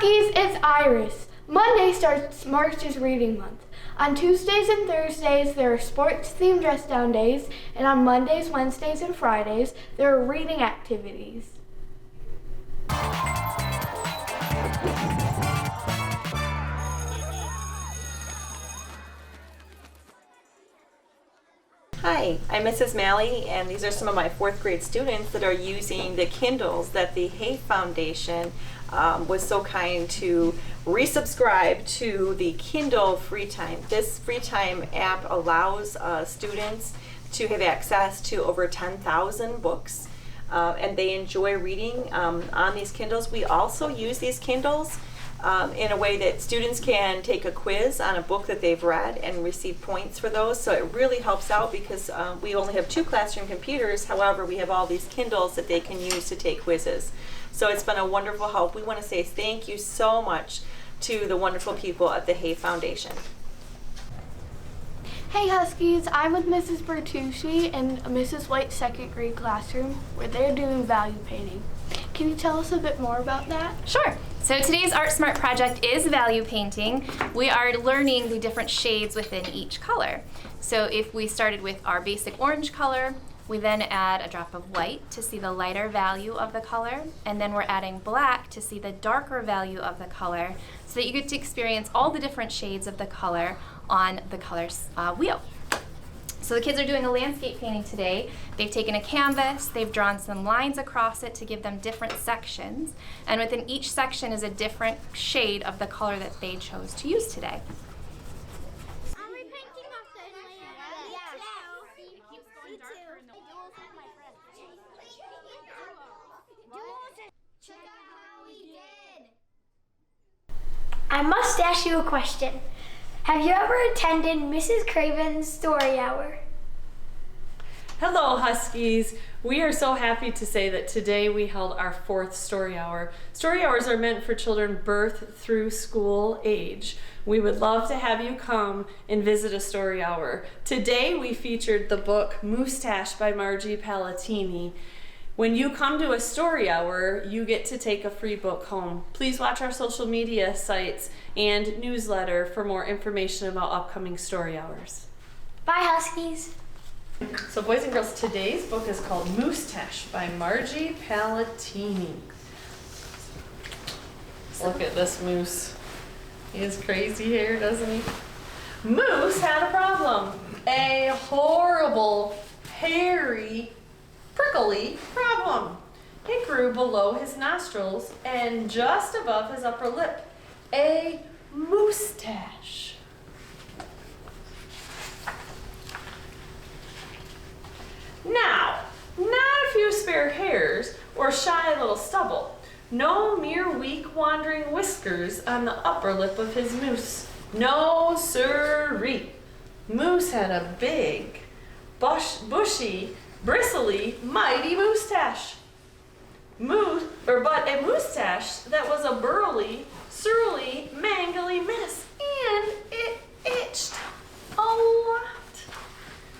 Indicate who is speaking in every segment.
Speaker 1: Huskies, it's Iris. Monday starts March's Reading Month. On Tuesdays and Thursdays, there are sports-themed dress-down days, and on Mondays, Wednesdays, and Fridays, there are reading activities.
Speaker 2: Hi, I'm Mrs. Malley, and these are some of my fourth grade students that are using the Kindles that the Hay Foundation was so kind to resubscribe to the Kindle Free Time. This Free Time app allows students to have access to over 10,000 books, and they enjoy reading on these Kindles. We also use these Kindles in a way that students can take a quiz on a book that they've read and receive points for those. So it really helps out because we only have 2 classroom computers. However, we have all these Kindles that they can use to take quizzes. So it's been a wonderful help. We want to say thank you so much to the wonderful people at the Hay Foundation.
Speaker 1: Hey Huskies, I'm with Mrs. Bertucci in Mrs. Wight's second grade classroom where they're doing value painting. Can you tell us a bit more about that?
Speaker 3: Sure. So today's Art Smart project is value painting. We are learning the different shades within each color. So if we started with our basic orange color, we then add a drop of white to see the lighter value of the color, and then we're adding black to see the darker value of the color, so that you get to experience all the different shades of the color on the colors wheel. So the kids are doing a landscape painting today. They've taken a canvas, they've drawn some lines across it to give them different sections, and within each section is a different shade of the color that they chose to use today.
Speaker 4: Are we painting off the layer? Yeah.
Speaker 3: It keeps going darker in the
Speaker 4: Check out how we did.
Speaker 5: I must ask you a question. Have you ever attended Mrs. Craven's story hour?
Speaker 6: Hello, Huskies. We are so happy to say that today we held our 4th story hour. Story hours are meant for children birth through school age. We would love to have you come and visit a story hour. Today we featured the book Moustache by Margie Palatini. When you come to a story hour, you get to take a free book home. Please watch our social media sites and newsletter for more information about upcoming story hours.
Speaker 5: Bye, Huskies.
Speaker 6: So boys and girls, today's book is called Moustache by Margie Palatini. Look at this moose. He has crazy hair, doesn't he? Moose had a problem. A horrible, hairy, prickly problem. It grew below his nostrils and just above his upper lip. A moustache. Now, not a few spare hairs or shy little stubble. No mere weak wandering whiskers on the upper lip of his moose. No sirree. Moose had a big, bushy, bristly, mighty moustache. But a moustache that was a burly, surly, mangly mess, and it itched a lot.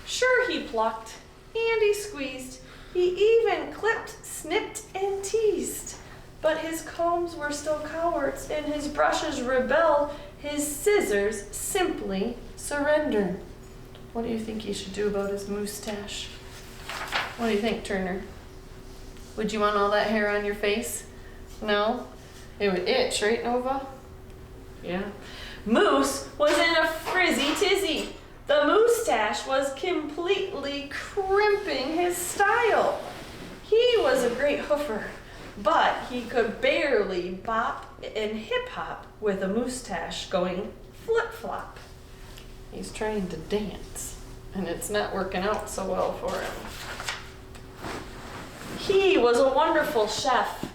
Speaker 6: Sure, he plucked, and he squeezed, he even clipped, snipped, and teased. But his combs were still cowards, and his brushes rebelled, his scissors simply surrendered. What do you think he should do about his moustache? What do you think, Turner? Would you want all that hair on your face? No? It would itch, right, Nova? Yeah. Moose was in a frizzy tizzy. The moustache was completely crimping his style. He was a great hoofer, but he could barely bop and hip-hop with a moustache going flip-flop. He's trying to dance, and it's not working out so well for him. He was a wonderful chef,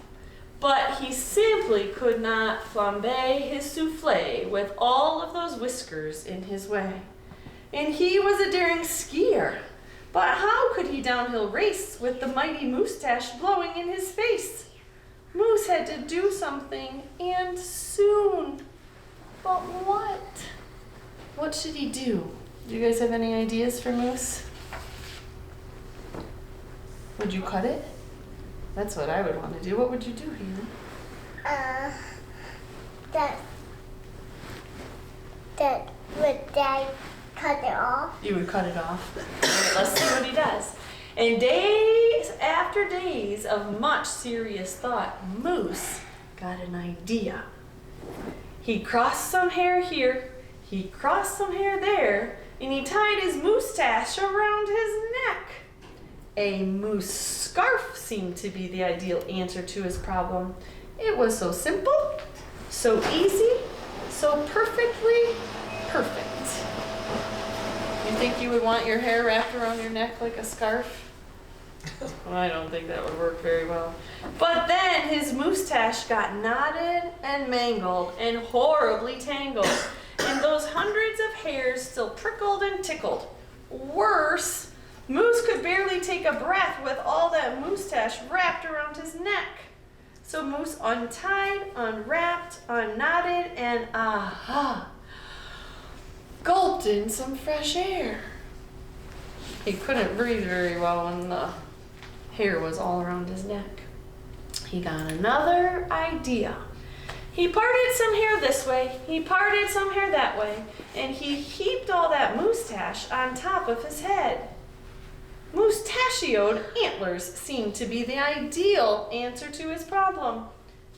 Speaker 6: but he simply could not flambe his souffle with all of those whiskers in his way. And he was a daring skier, but how could he downhill race with the mighty moustache blowing in his face? Moose had to do something, and soon. But what? What should he do? Do you guys have any ideas for Moose? Would you cut it? That's what I would want to do. What would you do, Hannah?
Speaker 4: That would Dad cut it off?
Speaker 6: You would cut it off. Alright, let's see what he does. And days after days of much serious thought, Moose got an idea. He crossed some hair here, he crossed some hair there, and he tied his moustache around his neck. A moose scarf seemed to be the ideal answer to his problem. It was so simple, so easy, so perfectly perfect. You think you would want your hair wrapped around your neck like a scarf? Well, I don't think that would work very well. But then his moustache got knotted and mangled and horribly tangled, and those hundreds of hairs still prickled and tickled. Worse, Moose could barely take a breath with all that moustache wrapped around his neck. So Moose untied, unwrapped, unknotted, and gulped in some fresh air. He couldn't breathe very well when the hair was all around his neck. He got another idea. He parted some hair this way, he parted some hair that way, and he heaped all that moustache on top of his head. Moustachioed antlers seemed to be the ideal answer to his problem.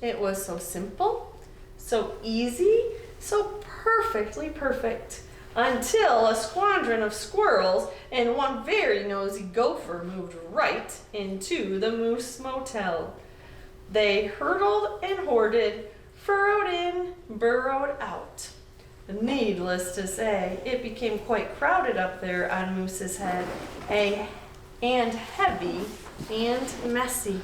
Speaker 6: It was so simple, so easy, so perfectly perfect, until a squadron of squirrels and one very nosy gopher moved right into the Moose Motel. They hurtled and hoarded, furrowed in, burrowed out. Needless to say, it became quite crowded up there on Moose's head, and heavy and messy.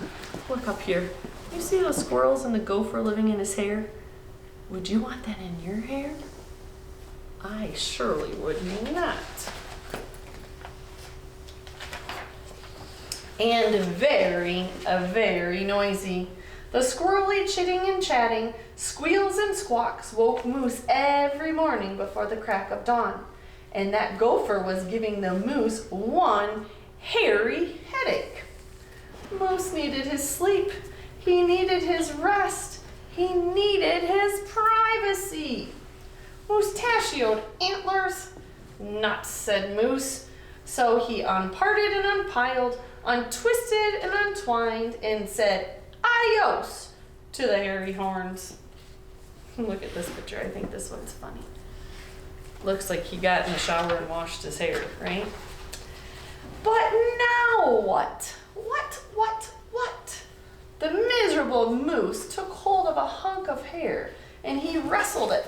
Speaker 6: Look up here. You see those squirrels and the gopher living in his hair? Would you want that in your hair? I surely would not. And very noisy. The squirrely chitting and chatting, squeals and squawks woke Moose every morning before the crack of dawn. And that gopher was giving the moose one hairy headache. Moose needed his sleep. He needed his rest. He needed his privacy. Moustachioed antlers? Nuts, said Moose. So he unparted and unpiled, untwisted and untwined, and said adios to the hairy horns. Look at this picture. I think this one's funny. Looks like he got in the shower and washed his hair, right? But now what? What? The miserable moose took hold of a hunk of hair and he wrestled it,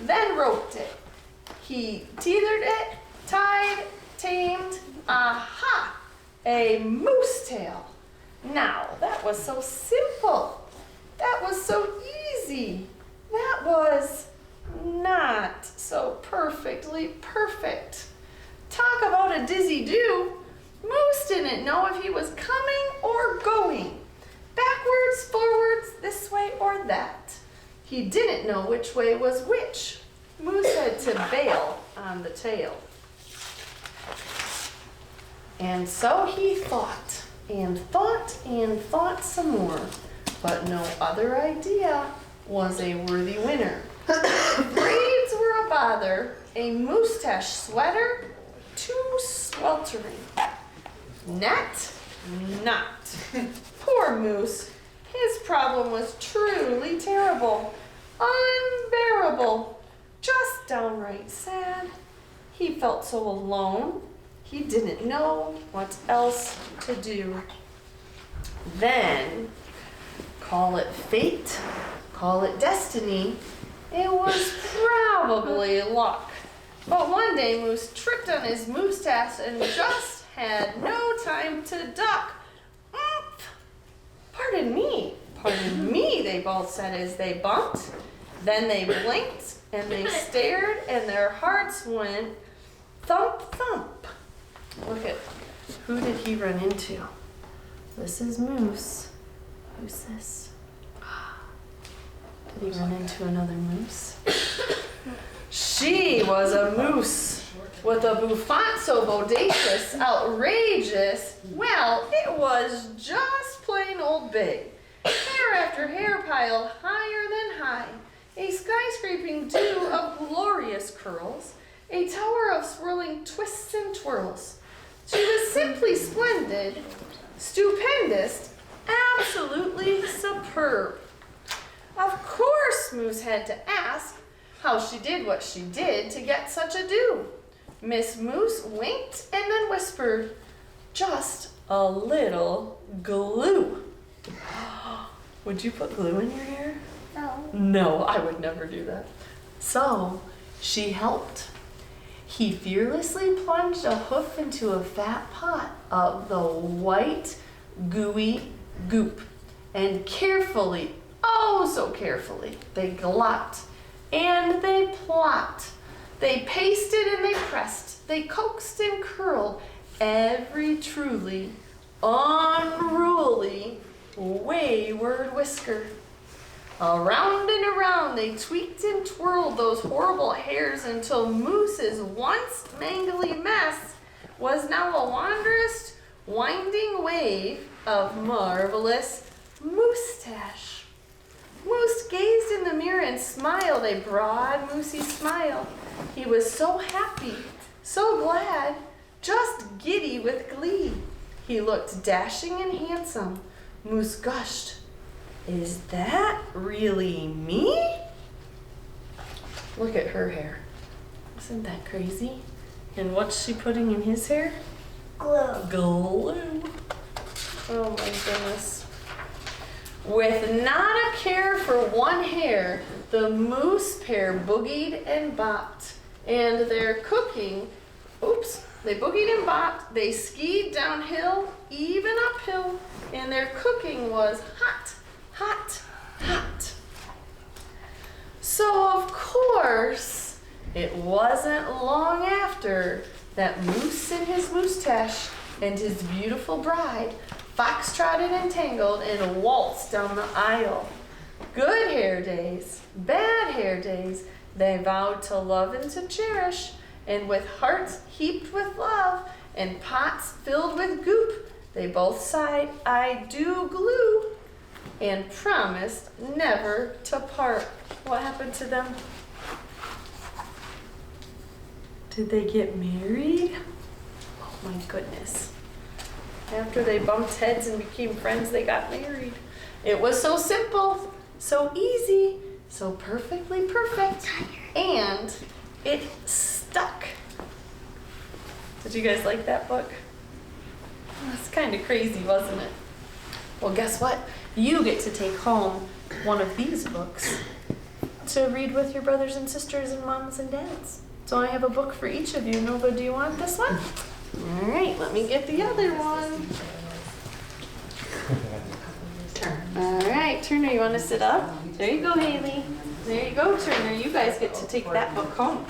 Speaker 6: then roped it. He tethered it, tied, tamed, aha! A moose tail. Now, that was so simple. That was so easy. That was not so perfectly perfect. Talk about a dizzy do. Moose didn't know if he was coming or going. Backwards, forwards, this way or that. He didn't know which way was which. Moose had to bail on the tail. And so he thought, and thought, and thought some more. But no other idea was a worthy winner. Braids were a bother, a moustache sweater, too sweltering. Net? Not. Poor Moose. His problem was truly terrible, unbearable, just downright sad. He felt so alone. He didn't know what else to do. Then, call it fate, call it destiny, it was probably luck. But one day Moose tripped on his moustache and just had no time to duck. Pardon me, they both said as they bumped. Then they blinked and they stared and their hearts went thump, thump. Look at, who did he run into? This is Moose. Who's this? Did he run into another moose? She was a moose with a bouffant so bodacious, outrageous, well, it was just plain old big. Hair after hair piled higher than high. a skyscraping dew of glorious curls, a tower of swirling twists and twirls. She was simply splendid, stupendous, absolutely superb. Of course, Moose had to ask how she did what she did to get such a do. Miss Moose winked and then whispered, "Just a little glue." Would you put glue in your hair?
Speaker 5: No.
Speaker 6: No, I would never do that. So she helped. He fearlessly plunged a hoof into a fat pot of the white, gooey goop, and carefully, oh so carefully, they glopped and they plopped. They pasted and they pressed, they coaxed and curled every truly unruly wayward whisker. Around and around they tweaked and twirled those horrible hairs until Moose's once mangly mess was now a wondrous winding wave of marvelous moustache. Moose gazed in the mirror and smiled a broad moosey smile. He was so happy, so glad, just giddy with glee. He looked dashing and handsome. Moose gushed, "Is that really me?" Look at her hair. Isn't that crazy? And what's she putting in his hair?
Speaker 5: Glue.
Speaker 6: Glue. Oh my goodness. With not a care for one hair, the moose pair boogied and bopped. And their cooking, they boogied and bopped, they skied downhill, even uphill, and their cooking was hot, hot, hot. So of course, it wasn't long after that Moose and his moustache and his beautiful bride foxtrotted and tangled and waltzed down the aisle. Good hair days, bad hair days, they vowed to love and to cherish, and with hearts heaped with love and pots filled with goop, they both sighed, "I do glue," and promised never to part. What happened to them? Did they get married? Oh my goodness. After they bumped heads and became friends, they got married. It was so simple, so easy, so perfectly perfect, and it stuck. Did you guys like that book? That's kind of crazy, wasn't it? Well, guess what? You get to take home one of these books to read with your brothers and sisters and moms and dads. So I have a book for each of you. Nova, do you want this one? All right, let me get the other one. All right, Turner, you want to sit up? There you go, Haley. There you go, Turner. You guys get to take that book home.